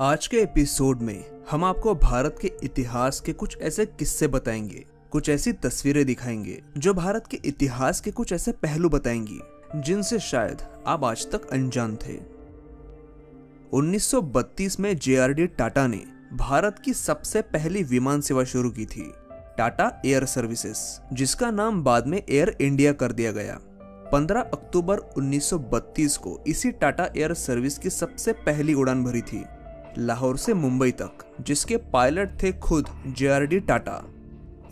आज के एपिसोड में हम आपको भारत के इतिहास के कुछ ऐसे किस्से बताएंगे, कुछ ऐसी तस्वीरें दिखाएंगे जो भारत के इतिहास के कुछ ऐसे पहलू बताएंगी जिनसे शायद आप आज तक अनजान थे। 1932 में JRD टाटा ने भारत की सबसे पहली विमान सेवा शुरू की थी, टाटा एयर सर्विसेज, जिसका नाम बाद में एयर इंडिया कर दिया गया। 15 अक्टूबर 1932 को इसी टाटा एयर सर्विस की सबसे पहली उड़ान भरी थी, लाहौर से मुंबई तक, जिसके पायलट थे खुद JRD टाटा।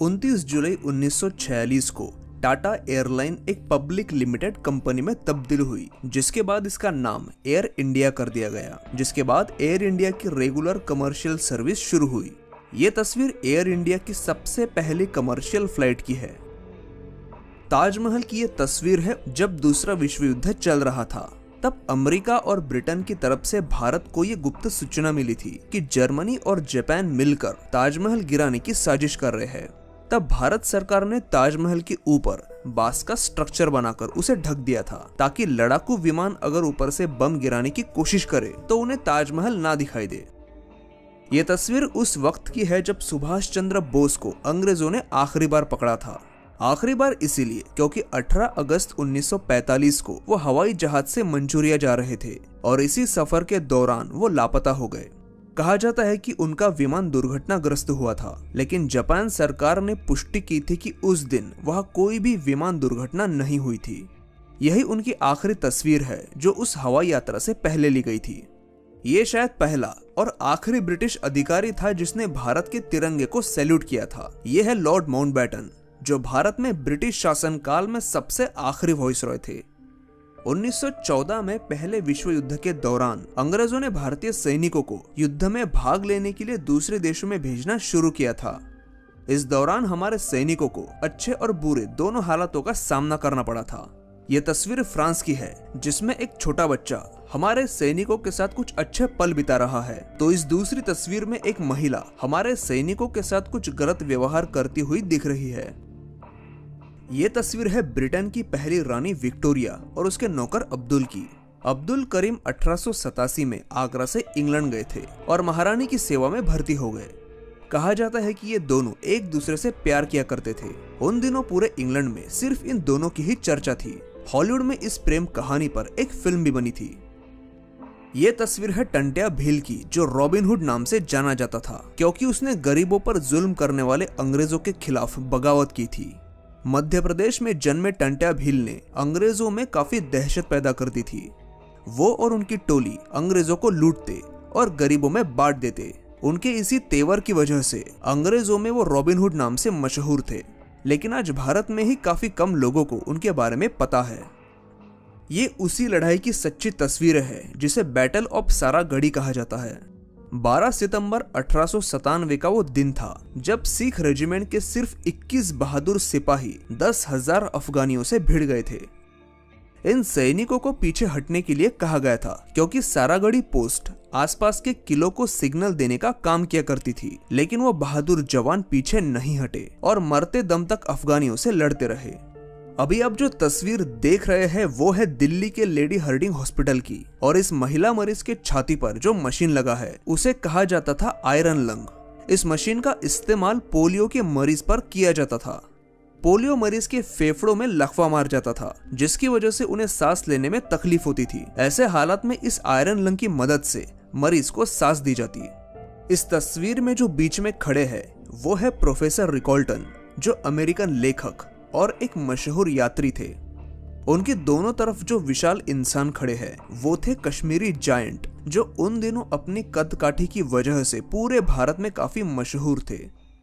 29 जुलाई 1946 को टाटा एयरलाइन एक पब्लिक लिमिटेड कंपनी में तब्दील हुई, जिसके बाद इसका नाम एयर इंडिया कर दिया गया, जिसके बाद एयर इंडिया की रेगुलर कमर्शियल सर्विस शुरू हुई। ये तस्वीर एयर इंडिया की सबसे पहली कमर्शियल फ्लाइट की है। ताजमहल की ये तस्वीर है जब दूसरा विश्व युद्ध चल रहा था। तब अमेरिका और ब्रिटेन की तरफ से भारत को ये गुप्त सूचना मिली थी कि जर्मनी और जापान मिलकर ताजमहल गिराने की साजिश कर रहे हैं। तब भारत सरकार ने ताजमहल के ऊपर बांस का स्ट्रक्चर बनाकर उसे ढक दिया था, ताकि लड़ाकू विमान अगर ऊपर से बम गिराने की कोशिश करे तो उन्हें ताजमहल ना दिखाई दे। ये तस्वीर उस वक्त की है जब सुभाष चंद्र बोस को अंग्रेजों ने आखिरी बार पकड़ा था। आखिरी बार इसीलिए क्योंकि 18 अगस्त 1945 को वो हवाई जहाज से मंचूरिया जा रहे थे और इसी सफर के दौरान वो लापता हो गए। कहा जाता है कि उनका विमान दुर्घटनाग्रस्त हुआ था, लेकिन जापान सरकार ने पुष्टि की थी कि उस दिन वहां कोई भी विमान दुर्घटना नहीं हुई थी। यही उनकी आखिरी तस्वीर है जो उस हवाई यात्रा से पहले ली गई थी। ये शायद पहला और आखिरी ब्रिटिश अधिकारी था जिसने भारत के तिरंगे को सैल्यूट किया था। ये है लॉर्ड माउंटबेटन, जो भारत में ब्रिटिश शासनकाल में सबसे आखिरी वाइसरॉय थे। 1914 में पहले विश्व युद्ध के दौरान अंग्रेजों ने भारतीय सैनिकों को युद्ध में भाग लेने के लिए दूसरे देशों में भेजना शुरू किया था। इस दौरान हमारे सैनिकों को अच्छे और बुरे दोनों हालातों का सामना करना पड़ा था। ये तस्वीर फ्रांस की है, जिसमें एक छोटा बच्चा हमारे सैनिकों के साथ कुछ अच्छे पल बिता रहा है, तो इस दूसरी तस्वीर में एक महिला हमारे सैनिकों के साथ कुछ गलत व्यवहार करती हुई दिख रही है। ये तस्वीर है ब्रिटेन की पहली रानी विक्टोरिया और उसके नौकर अब्दुल की। अब्दुल करीम 1887 में आगरा से इंग्लैंड गए थे और महारानी की सेवा में भर्ती हो गए। कहा जाता है कि ये दोनों एक दूसरे से प्यार किया करते थे। उन दिनों पूरे इंग्लैंड में सिर्फ इन दोनों की ही चर्चा थी। हॉलीवुड में इस प्रेम कहानी पर एक फिल्म भी बनी थी। ये तस्वीर है टंट्या भील की, जो रॉबिन हुड नाम से जाना जाता था क्योंकि उसने गरीबों पर जुल्म करने वाले अंग्रेजों के खिलाफ बगावत की थी। मध्य प्रदेश में जन्मे टंट्या भील ने अंग्रेजों में काफी दहशत पैदा कर दी थी। वो और उनकी टोली अंग्रेजों को लूटते और गरीबों में बांट देते। उनके इसी तेवर की वजह से अंग्रेजों में वो रॉबिन हुड नाम से मशहूर थे, लेकिन आज भारत में ही काफी कम लोगों को उनके बारे में पता है। ये उसी लड़ाई की सच्ची तस्वीरें हैं जिसे बैटल ऑफ सारागढ़ी कहा जाता है। 12 सितंबर 1897 का वो दिन था जब सिख रेजिमेंट के सिर्फ 21 बहादुर सिपाही 10,000 अफगानियों से भिड़ गए थे। इन सैनिकों को पीछे हटने के लिए कहा गया था क्योंकि सारागढ़ी पोस्ट आसपास के किलों को सिग्नल देने का काम किया करती थी, लेकिन वो बहादुर जवान पीछे नहीं हटे और मरते दम तक अफगानियों से लड़ते रहे। अभी आप जो तस्वीर देख रहे हैं वो है दिल्ली के लेडी हार्डिंग हॉस्पिटल की, और इस महिला मरीज के छाती पर जो मशीन लगा है उसे कहा जाता था आयरन लंग। इस मशीन का इस्तेमाल पोलियो के मरीज पर किया जाता था। पोलियो मरीज के फेफड़ों में लकवा मार जाता था, जिसकी वजह से उन्हें सांस लेने में तकलीफ होती थी। ऐसे हालात में इस आयरन लंग की मदद से मरीज को सांस दी जाती। इस तस्वीर में जो बीच में खड़े हैं वो है प्रोफेसर रिकॉल्टन, जो अमेरिकन लेखक और एक मशहूर यात्री थे। उनकी दोनों तरफ जो विशाल इंसान खड़े हैं वो थे कश्मीरी जायंट, जो उन दिनों अपनी कद काठी की वजह से पूरे भारत में काफी मशहूर थे।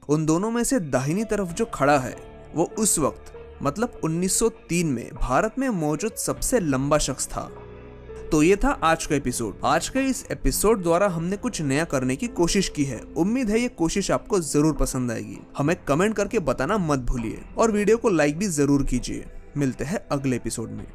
उन दोनों में से दाहिनी तरफ जो खड़ा है वो उस वक्त मतलब 1903 में भारत में मौजूद सबसे लंबा शख्स था। तो ये था आज का एपिसोड। आज के इस एपिसोड द्वारा हमने कुछ नया करने की कोशिश की है। उम्मीद है ये कोशिश आपको जरूर पसंद आएगी। हमें कमेंट करके बताना मत भूलिए और वीडियो को लाइक भी जरूर कीजिए। मिलते हैं अगले एपिसोड में।